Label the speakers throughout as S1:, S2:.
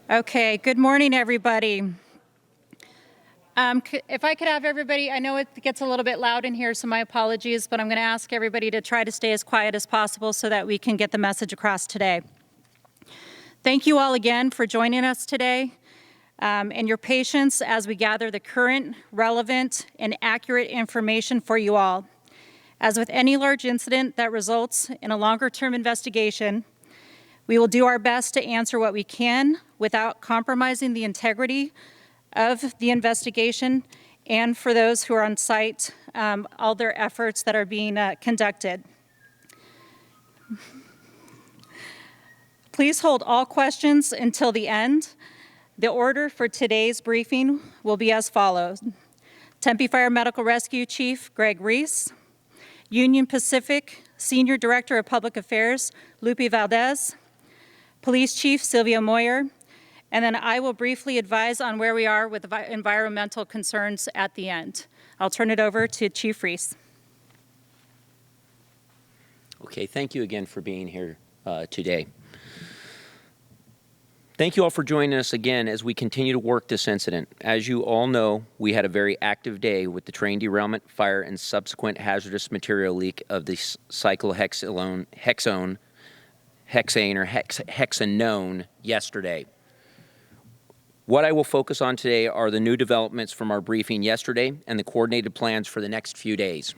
S1: Okay, good morning, everybody. If I could have everybody, I know it gets a little bit loud in here, so my apologies, but I'm going to ask everybody to try to stay as quiet as possible so that we can get the message across today. Thank you all again for joining us today and your patience as we gather the current, relevant, and accurate information for you all. As with any large incident that results in a longer-term investigation, we will do our best to answer what we can without compromising the integrity of the investigation and for those who are on site, all their efforts that are being conducted. Please hold all questions until the end. The order for today's briefing will be as follows. Tempe Fire Medical Rescue Chief Greg Reese, Union Pacific Senior Director of Public Affairs Lupe Valdez, Police Chief Sylvia Moyer, and then I will briefly advise on where we are with environmental concerns at the end. I'll turn it over to Chief Reese.
S2: Okay, thank you again for being here today. Thank you all for joining us again as we continue to work this incident. As you all know, we had a very active day with the train derailment, fire, and subsequent hazardous material leak of the cyclohexanone yesterday. What I will focus on today are the new developments from our briefing yesterday and the coordinated plans for the next few days.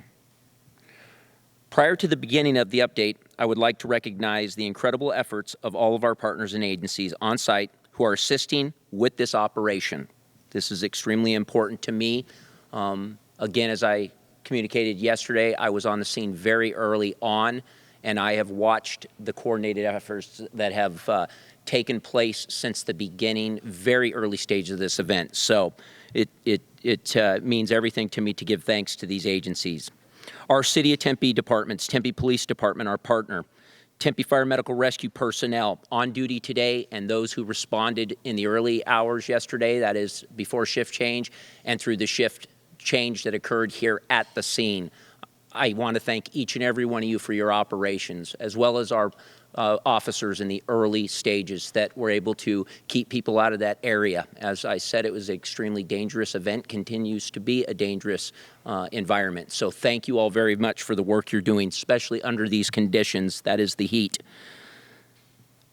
S2: Prior to the beginning of the update, I would like to recognize the incredible efforts of all of our partners and agencies on site who are assisting with this operation. This is extremely important to me. Again, as I communicated yesterday, I was on the scene very early on, and I have watched the coordinated efforts that have taken place since the beginning, very early stage of this event. So it means everything to me to give thanks to these agencies. Our City of Tempe departments, Tempe Police Department, our partner, Tempe Fire Medical Rescue personnel on duty today, and those who responded in the early hours yesterday, that is before shift change, and through the shift change that occurred here at the scene. I want to thank each and every one of you for your operations, as well as our officers in the early stages that were able to keep people out of that area. As I said, it was an extremely dangerous event, continues to be a dangerous environment. So thank you all very much for the work you're doing, especially under these conditions, that is the heat.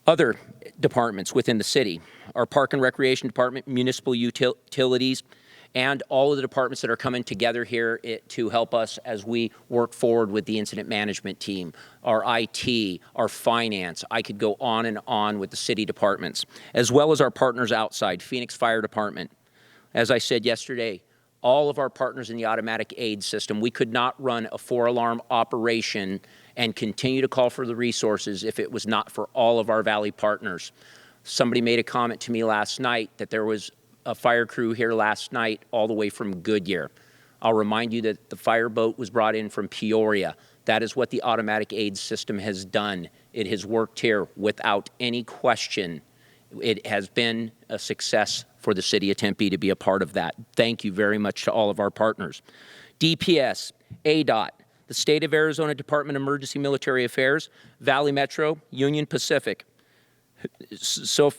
S2: Other departments within the city, our Park and Recreation Department, Municipal Utilities, and all of the departments that are coming together here to help us as we work forward with the incident management team, our IT, our finance. I could go on and on with the city departments, as well as our partners outside, Phoenix Fire Department. As I said yesterday, all of our partners in the automatic aid system, we could not run a 4-alarm operation and continue to call for the resources if it was not for all of our Valley partners. Somebody made a comment to me last night that there was a fire crew here last night all the way from Goodyear. I'll remind you that the fire boat was brought in from Peoria. That is what the automatic aid system has done. It has worked here without any question. It has been a success for the City of Tempe to be a part of that. Thank you very much to all of our partners. DPS, ADOT, the State of Arizona Department of Emergency Military Affairs, Valley Metro, Union Pacific. So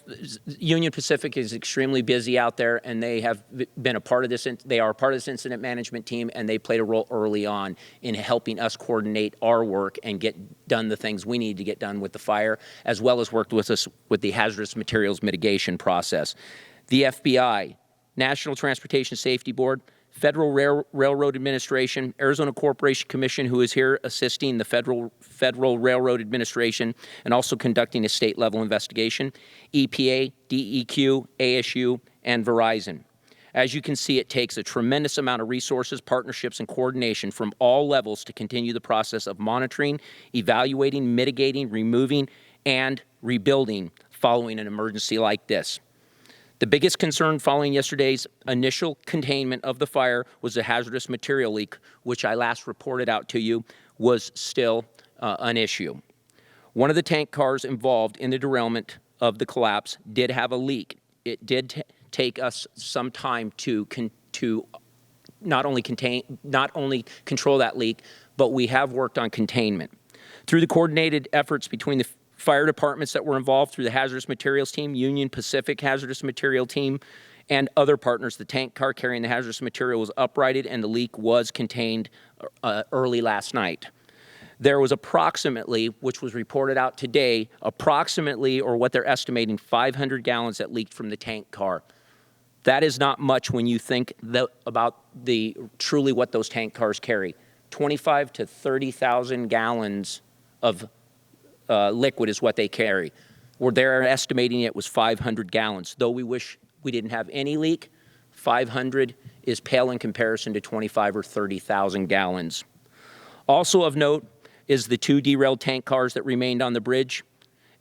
S2: Union Pacific is extremely busy out there, and they have been a part of this. They are part of this incident management team, and they played a role early on in helping us coordinate our work and get done the things we need to get done with the fire, as well as worked with us with the hazardous materials mitigation process. The FBI, National Transportation Safety Board, Federal Railroad Administration, Arizona Corporation Commission, who is here assisting the Federal Railroad Administration and also conducting a state-level investigation, EPA, DEQ, ASU, and Verizon. As you can see, it takes a tremendous amount of resources, partnerships, and coordination from all levels to continue the process of monitoring, evaluating, mitigating, removing, and rebuilding following an emergency like this. The biggest concern following yesterday's initial containment of the fire was the hazardous material leak, which I last reported out to you was still an issue. One of the tank cars involved in the derailment of the collapse did have a leak. It did take us some time to not only control that leak, but we have worked on containment. Through the coordinated efforts between the fire departments that were involved through the hazardous materials team, Union Pacific hazardous material team, and other partners. The tank car carrying the hazardous material was uprighted and the leak was contained early last night. There was approximately, which was reported out today, approximately, or what they're estimating, 500 gallons that leaked from the tank car. That is not much when you think about truly what those tank cars carry. 25 to 30,000 gallons of liquid is what they carry. Or they're estimating it was 500 gallons. Though we wish we didn't have any leak, 500 is pale in comparison to 25 or 30,000 gallons. Also of note is the 2 derailed tank cars that remained on the bridge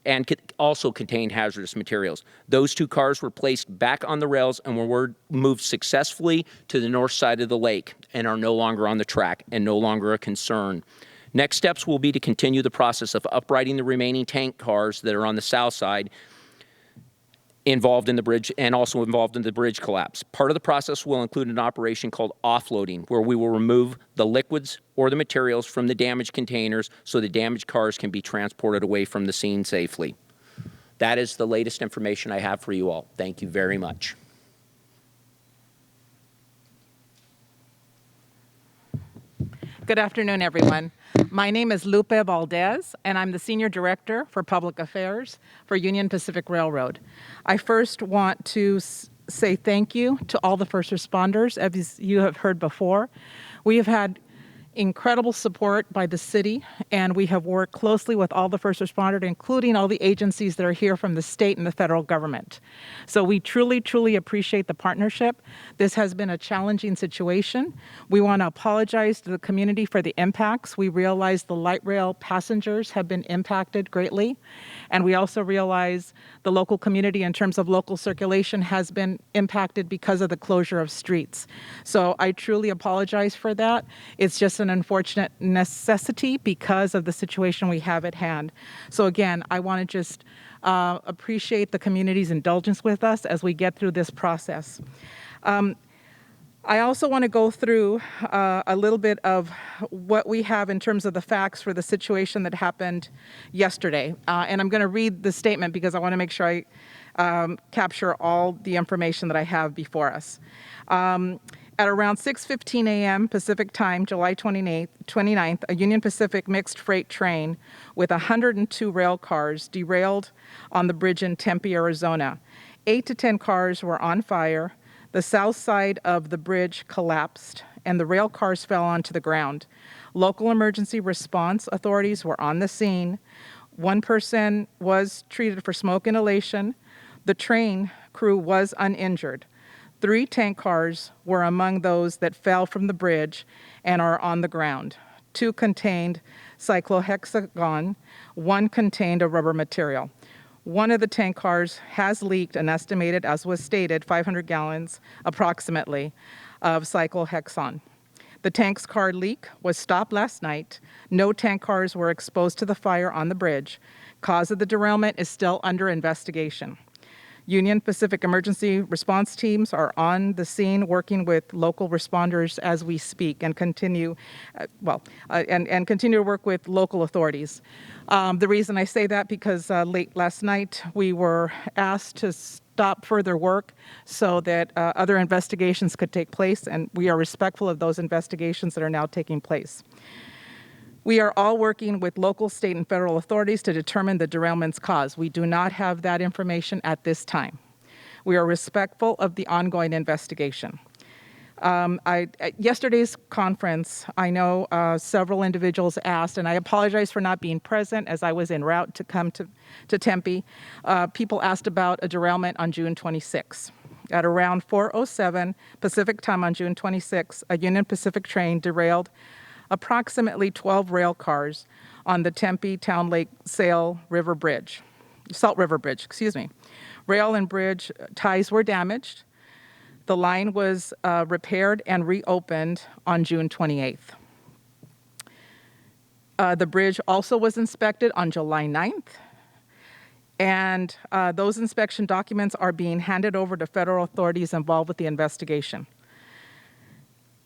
S2: and also contained hazardous materials. Those 2 cars were placed back on the rails and were moved successfully to the north side of the lake and are no longer on the track and no longer a concern. Next steps will be to continue the process of uprighting the remaining tank cars that are on the south side involved in the bridge and also involved in the bridge collapse. Part of the process will include an operation called offloading, where we will remove the liquids or the materials from the damaged containers so the damaged cars can be transported away from the scene safely. That is the latest information I have for you all. Thank you very much.
S3: Good afternoon, everyone. My name is Lupe Valdez, and I'm the Senior Director for Public Affairs for Union Pacific Railroad. I first want to say thank you to all the first responders. As you have heard before, we have had incredible support by the city, and we have worked closely with all the first responders, including all the agencies that are here from the state and the federal government. So we truly, truly appreciate the partnership. This has been a challenging situation. We want to apologize to the community for the impacts. We realize the light rail passengers have been impacted greatly, and we also realize the local community in terms of local circulation has been impacted because of the closure of streets. So I truly apologize for that. It's just an unfortunate necessity because of the situation we have at hand. So again, I want to just appreciate the community's indulgence with us as we get through this process. I also want to go through a little bit of what we have in terms of the facts for the situation that happened yesterday. And I'm going to read the statement because I want to make sure I capture all the information that I have before us. At around 6:15 a.m. Pacific time, July 29th, a Union Pacific mixed freight train with 102 rail cars derailed on the bridge in Tempe, Arizona. 8 to 10 cars were on fire. The south side of the bridge collapsed, and the rail cars fell onto the ground. Local emergency response authorities were on the scene. One person was treated for smoke inhalation. The train crew was uninjured. 3 tank cars were among those that fell from the bridge and are on the ground. 2 contained cyclohexagon, 1 contained a rubber material. One of the tank cars has leaked an estimated, as was stated, 500 gallons approximately of cyclohexane. The tank's car leak was stopped last night. No tank cars were exposed to the fire on the bridge. Cause of the derailment is still under investigation. Union Pacific emergency response teams are on the scene working with local responders as we speak and continue to work with local authorities. The reason I say that because late last night we were asked to stop further work so that other investigations could take place, and we are respectful of those investigations that are now taking place. We are all working with local, state, and federal authorities to determine the derailment's cause. We do not have that information at this time. We are respectful of the ongoing investigation. At yesterday's conference, I know several individuals asked, and I apologize for not being present as I was en route to come to Tempe. People asked about a derailment on June 26. At around 4:07 Pacific time on June 26, a Union Pacific train derailed approximately 12 rail cars on the Tempe Town Lake Salt River Bridge. Rail and bridge ties were damaged. The line was repaired and reopened on June 28th. The bridge also was inspected on July 9th, and those inspection documents are being handed over to federal authorities involved with the investigation.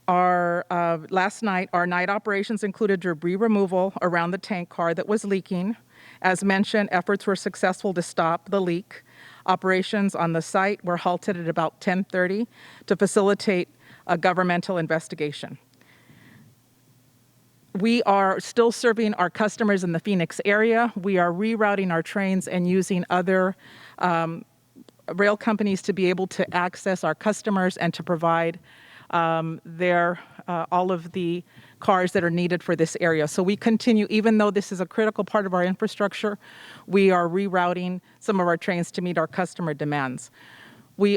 S3: Last night, our night operations included debris removal around the tank car that was leaking As mentioned, efforts were successful to stop the leak. Operations on the site were halted at about 10:30 to facilitate a governmental investigation. We are still serving our customers in the Phoenix area. We are rerouting our trains and using other rail companies to be able to access our customers and to provide all of the cars that are needed for this area. So we continue, even though this is a critical part of our infrastructure, we are rerouting some of our trains to meet our customer demands.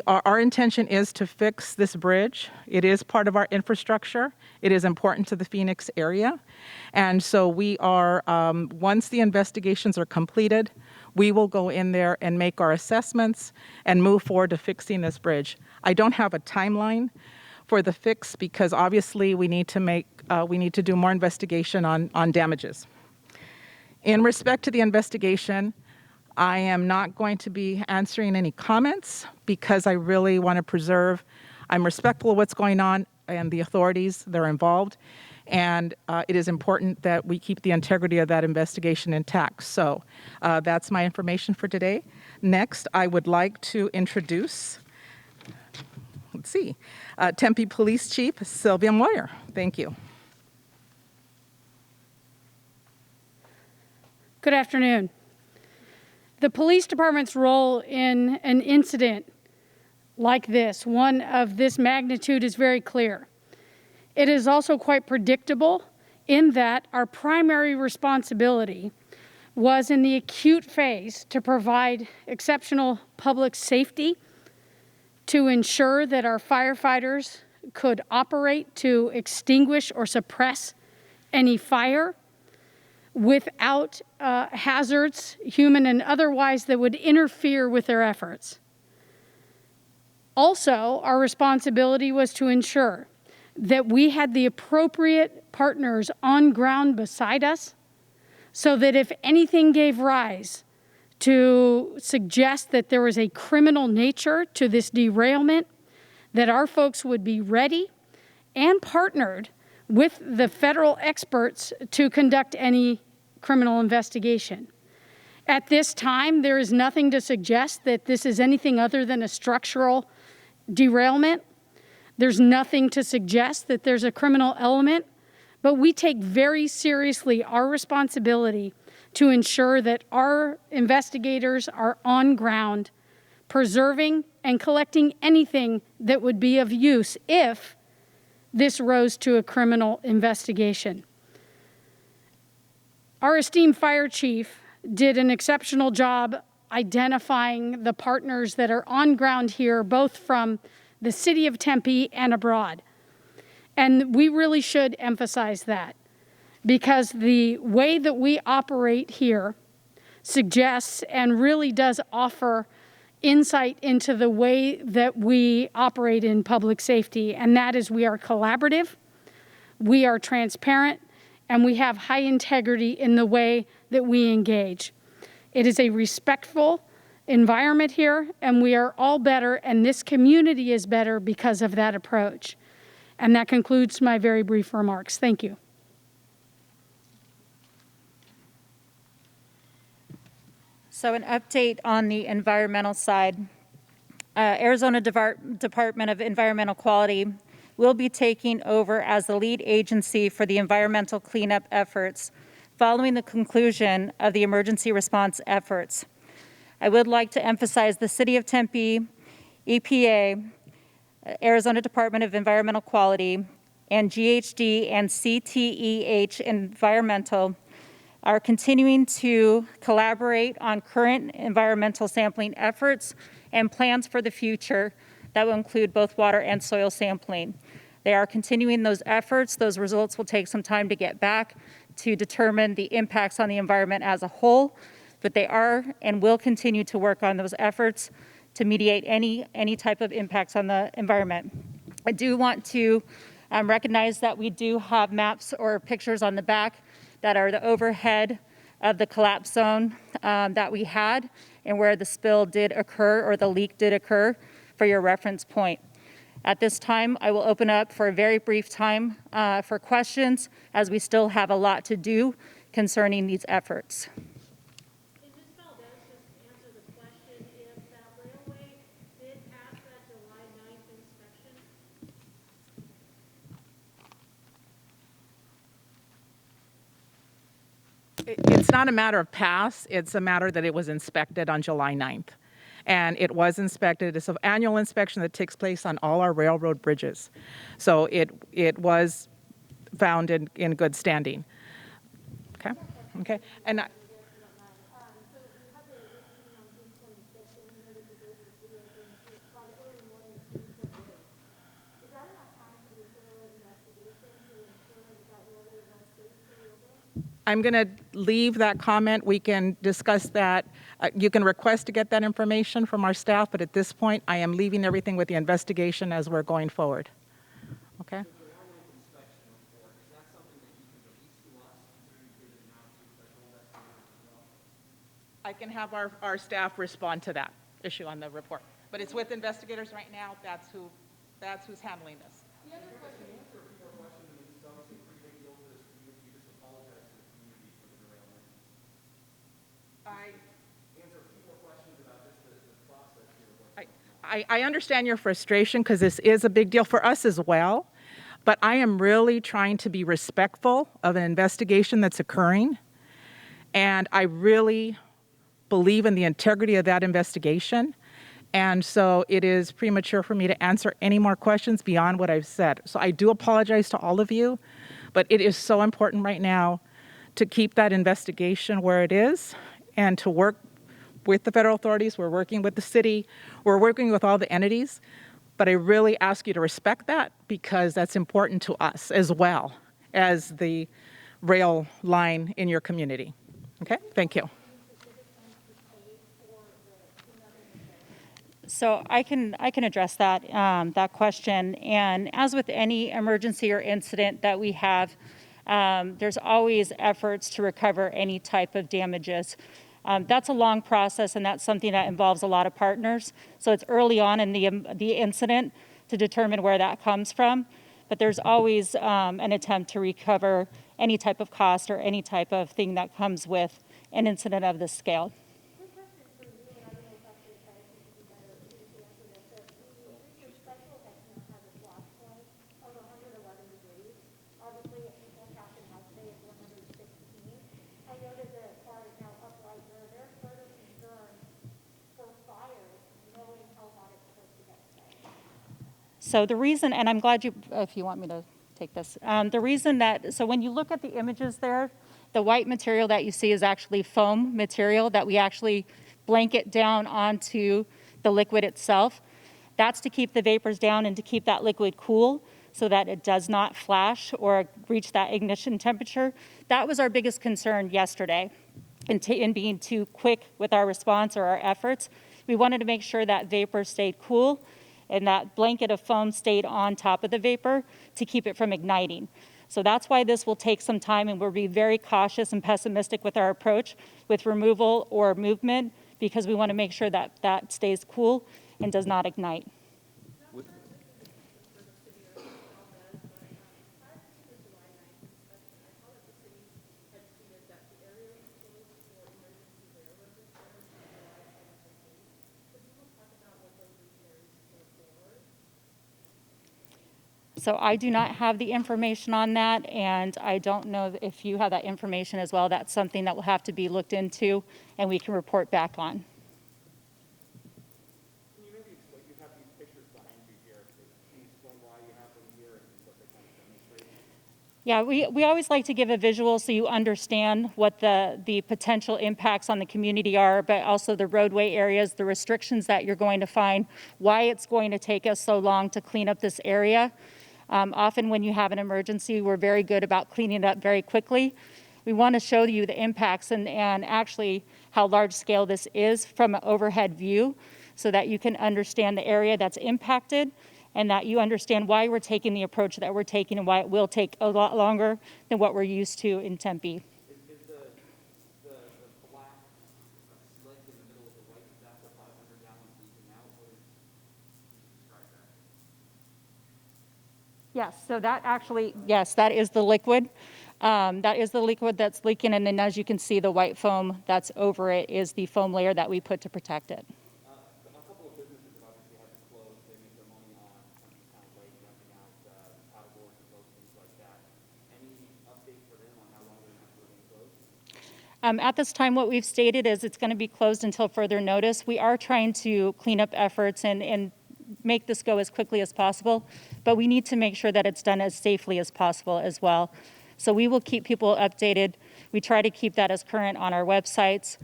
S3: Our intention is to fix this bridge. It is part of our infrastructure. It is important to the Phoenix area. And so we are, once the investigations are completed, we will go in there and make our assessments and move forward to fixing this bridge. I don't have a timeline for the fix because obviously we need to do more investigation on damages. In respect to the investigation, I am not going to be answering any comments because I really want to preserve, I'm respectful of what's going on and the authorities that are involved, and it is important that we keep the integrity of that investigation intact. So that's my information for today. Next, I would like to introduce, Tempe Police Chief Sylvia Moyer. Thank you.
S4: Good afternoon. The police department's role in an incident like this, one of this magnitude, is very clear. It is also quite predictable in that our primary responsibility was in the acute phase to provide exceptional public safety, to ensure that our firefighters could operate to extinguish or suppress any fire without hazards, human and otherwise, that would interfere with their efforts. Also, our responsibility was to ensure that we had the appropriate partners on ground beside us so that if anything gave rise to suggest that there was a criminal nature to this derailment, that our folks would be ready and partnered with the federal experts to conduct any criminal investigation. At this time, there is nothing to suggest that this is anything other than a structural derailment. There's nothing to suggest that there's a criminal element, but we take very seriously our responsibility to ensure that our investigators are on ground, preserving and collecting anything that would be of use if this rose to a criminal investigation. Our esteemed fire chief did an exceptional job identifying the partners that are on ground here, both from the city of Tempe and abroad. And we really should emphasize that, because the way that we operate here suggests and really does offer insight into the way that we operate in public safety, and that is we are collaborative, we are transparent, and we have high integrity in the way that we engage. It is a respectful environment here, and we are all better, and this community is better because of that approach. And that concludes my very brief remarks. Thank you.
S1: So an update on the environmental side. Arizona Department of Environmental Quality will be taking over as the lead agency for the environmental cleanup efforts following the conclusion of the emergency response efforts. I would like to emphasize the City of Tempe, EPA, Arizona Department of Environmental Quality, and GHD and CTEH Environmental are continuing to collaborate on current environmental sampling efforts and plans for the future that will include both water and soil sampling. They are continuing those efforts. Those results will take some time to get back to determine the impacts on the environment as a whole, but they are and will continue to work on those efforts to mediate any type of impacts on the environment. I do want to recognize that we do have maps or pictures on the back that are the overhead of the collapse zone that we had and where the spill did occur or the leak did occur for your reference point. At this time, I will open up for a very brief time for questions, as we still have a lot to do concerning these efforts.
S3: not a matter of pass, it's a matter that it was inspected on July 9th. And it was inspected. It's an annual inspection that takes place on all our railroad bridges. So it was found in good standing. Okay? Okay. And I'm going to leave that comment. We can discuss that. You can request to get that information from our staff, but at this point, I am leaving everything with the investigation as we're going forward. Okay? I can have our staff respond to that issue on the report. But it's with investigators right now. That's who's handling this. I understand your frustration because this is a big deal for us as well, but I am really trying to be respectful of an investigation that's occurring, and I really believe in the integrity of that investigation, and so it is premature for me to answer any more questions beyond what I've said. So I do apologize to all of you, but it is so important right now to keep that investigation where it is and to work with the federal authorities. We're working with the city. We're working with all the entities. But I really ask you to respect that because that's important to us as well as the rail line in your community. Okay? Thank you.
S1: So I can address that question. And as with any emergency or incident that we have, there's always efforts to recover any type of damages. That's a long process, and that's something that involves a lot of partners. So it's early on in the incident to determine where that comes from. But there's always an attempt to recover any type of cost or any type of thing that comes with an incident of this scale. So the reason, and I'm glad if you want me to take this, the reason that, so when you look at the images there, the white material that you see is actually foam material that we actually blanket down onto the liquid itself. That's to keep the vapors down and to keep that liquid cool so that it does not flash or reach that ignition temperature. That was our biggest concern yesterday in being too quick with our response or our efforts. We wanted to make sure that vapor stayed cool and that blanket of foam stayed on top of the vapor to keep it from igniting. So that's why this will take some time, and we'll be very cautious and pessimistic with our approach with removal or movement because we want to make sure that that stays cool and does not ignite. So I do not have the information on that, and I don't know if you have that information as well. That's something that will have to be looked into, and we can report back on.
S5: Can you maybe explain, you have these pictures behind you here, can you explain why you have them here and what they kind of demonstrate?
S1: Yeah, we always like to give a visual so you understand what the potential impacts on the community are, but also the roadway areas, the restrictions that you're going to find, why it's going to take us so long to clean up this area. Often when you have an emergency, we're very good about cleaning it up very quickly. We want to show you the impacts and actually how large scale this is from an overhead view so that you can understand the area that's impacted and that you understand why we're taking the approach that we're taking and why it will take a lot longer than what we're used to in Tempe.
S5: Is the black slick in the middle of the white, is that the 500 gallons leaking out? What is, can you describe that?
S1: Yes, so that actually, yes, that is the liquid. That is the liquid that's leaking, and then as you can see, the white foam that's over it is the foam layer that we put to protect it.
S5: A couple of businesses have obviously had to close. They make their money on Tempe Town Lake, renting out paddle boards and boats, things like that. Any update for them on how long they're going to have to remain closed?
S1: At this time, what we've stated is it's going to be closed until further notice. We are trying to clean up efforts and make this go as quickly as possible, but we need to make sure that it's done as safely as possible as well. So we will keep people updated. We try to keep that as current on our websites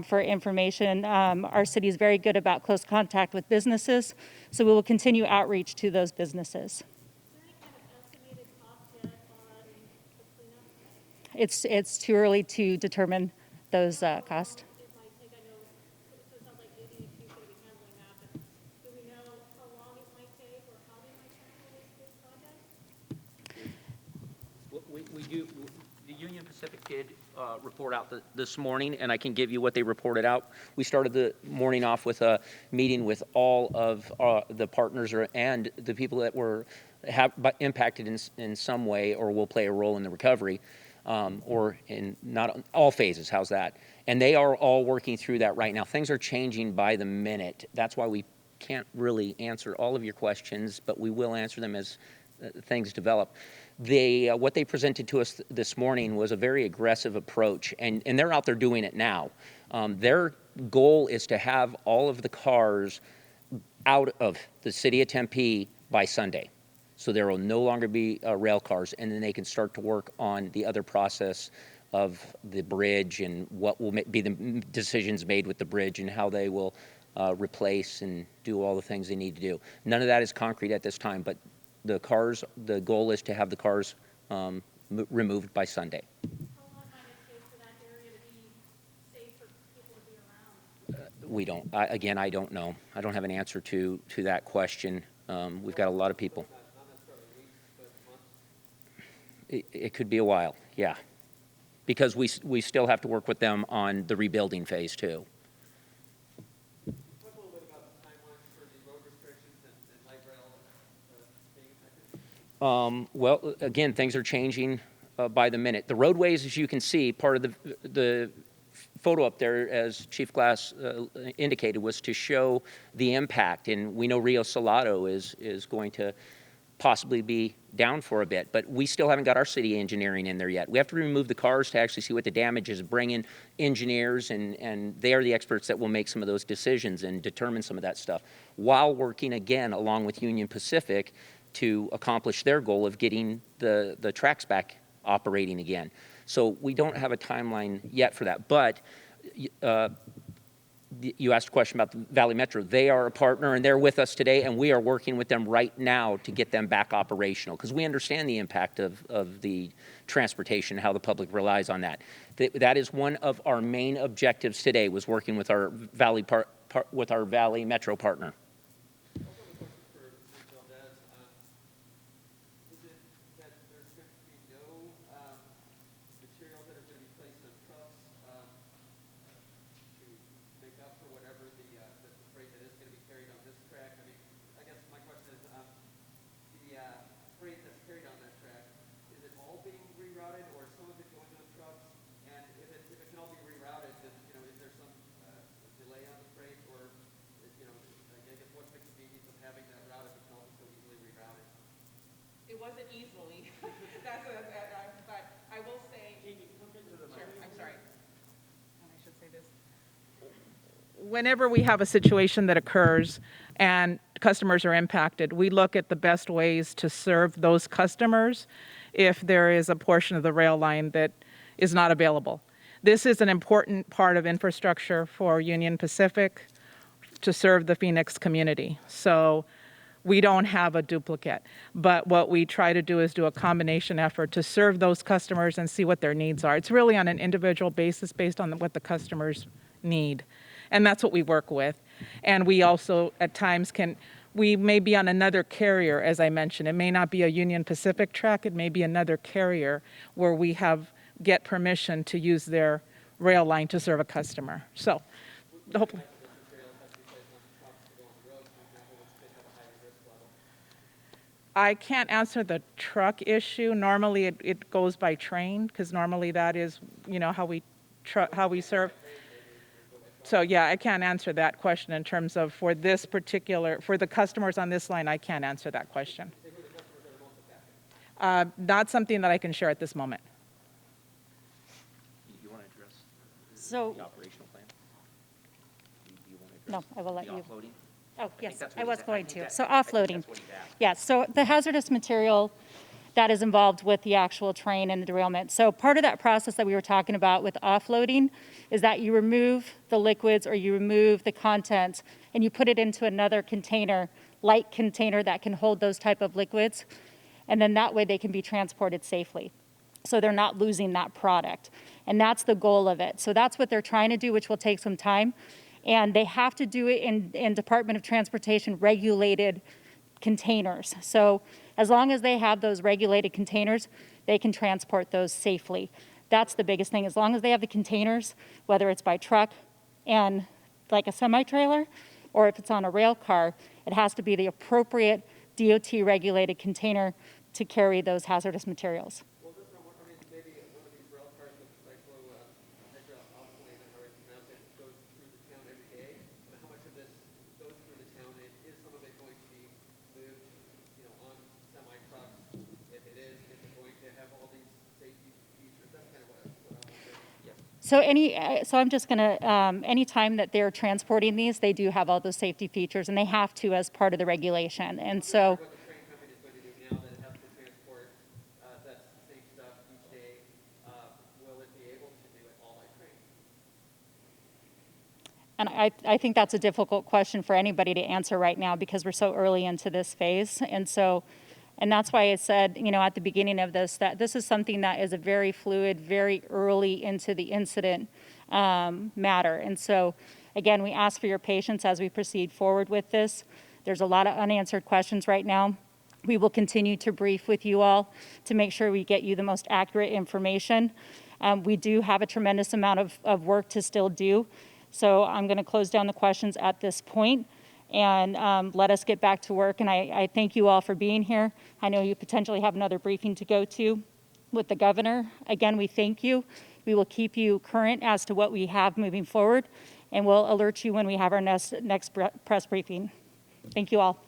S1: for information. Our city is very good about close contact with businesses, so we will continue outreach to those businesses. It's too early to determine those costs.
S2: We do, the Union Pacific did report out this morning, and I can give you what they reported out. We started the morning off with a meeting with all of the partners and the people that were impacted in some way or will play a role in the recovery, or in not all phases. How's that? And they are all working through that right now. Things are changing by the minute. That's why we can't really answer all of your questions, but we will answer them as things develop. What they presented to us this morning was a very aggressive approach, and they're out there doing it now. Their goal is to have all of the cars out of the city of Tempe by Sunday. So there will no longer be rail cars, and then they can start to work on the other process of the bridge and what will be the decisions made with the bridge and how they will replace and do all the things they need to do. None of that is concrete at this time, but the goal is to have the cars removed by Sunday.
S1: How long might it take for that area to be safe for people to be around?
S2: We don't, again, I don't know. I don't have an answer to that question. We've got a lot of people. It could be a while, yeah. Because we still have to work with them on the rebuilding phase too.
S5: Talk a little bit about the timeline for the road restrictions and light rail being affected.
S2: Well, again, things are changing by the minute. The roadways, as you can see, part of the photo up there, as Chief Glass indicated, was to show the impact. And we know Rio Salado is going to possibly be down for a bit, but we still haven't got our city engineering in there yet. We have to remove the cars to actually see what the damage is, bring in engineers, and they are the experts that will make some of those decisions and determine some of that stuff, while working again along with Union Pacific to accomplish their goal of getting the tracks back operating again. So we don't have a timeline yet for that, but you asked a question about the Valley Metro. They are a partner, and they're with us today, and we are working with them right now to get them back operational, because we understand the impact of the transportation, how the public relies on that. That is one of our main objectives today, was working with our Valley Metro partner.
S3: It wasn't easily. But I will say. Sure, I'm sorry. And I should say this. Whenever we have a situation that occurs and customers are impacted, we look at the best ways to serve those customers if there is a portion of the rail line that is not available. This is an important part of infrastructure for Union Pacific to serve the Phoenix community. So we don't have a duplicate, but what we try to do is do a combination effort to serve those customers and see what their needs are. It's really on an individual basis based on what the customers need, and that's what we work with. And we also, at times, we may be on another carrier, as I mentioned. It may not be a Union Pacific track, it may be another carrier where we get permission to use their rail line to serve a customer. So, hopefully. I can't answer the truck issue. Normally, it goes by train, because normally that is, how we serve. So yeah, I can't answer that question in terms of for the customers on this line. I can't answer that question. Not something that I can share at this moment.
S2: You want to address?
S1: So,
S2: the operational plan? Do you want to
S1: no,
S2: address
S1: I will let
S2: the
S1: you.
S2: offloading?
S1: Oh,
S2: think
S1: yes,
S2: that's
S1: I
S2: what
S1: was
S2: he's-
S1: going
S2: think
S1: to.
S2: that-
S1: So
S2: I think
S1: offloading.
S2: that's what he's asked.
S1: Yes, so the hazardous material that is involved with the actual train and the derailment. So part of that process that we were talking about with offloading is that you remove the liquids or you remove the contents and you put it into another container, light container that can hold those type of liquids. And then that way they can be transported safely. So they're not losing that product. And that's the goal of it. So that's what they're trying to do, which will take some time. And they have to do it in Department of Transportation regulated containers. So as long as they have those regulated containers, they can transport those safely. That's the biggest thing. As long as they have the containers, whether it's by truck and like a semi-trailer, or if it's on a rail car, it has to be the appropriate DOT regulated container to carry those hazardous materials.
S5: Well, just from what, I mean, maybe one of these rail cars with cyclo-octylene, or pronounce it, goes through the town every day. But how much of this goes through the town? Is some of it going to be moved, on semi-trucks? If it is it going to have all these safety features? That's kind of what I'm wondering.
S1: So I'm just gonna, anytime that they're transporting these, they do have all those safety features and they have to as part of the regulation. And so,
S5: What the train company is going to do now that it has to transport that same stuff each day, will it be able to do it all by train?
S1: and I think that's a difficult question for anybody to answer right now because we're so early into this phase. And that's why I said, at the beginning of this, that this is something that is a very fluid, very early into the incident matter. And so, again, we ask for your patience as we proceed forward with this. There's a lot of unanswered questions right now. We will continue to brief with you all to make sure we get you the most accurate information. We do have a tremendous amount of work to still do. So I'm going to close down the questions at this point and let us get back to work. And I thank you all for being here. I know you potentially have another briefing to go to with the governor. Again, we thank you. We will keep you current as to what we have moving forward, and we'll alert you when we have our next press briefing. Thank you all.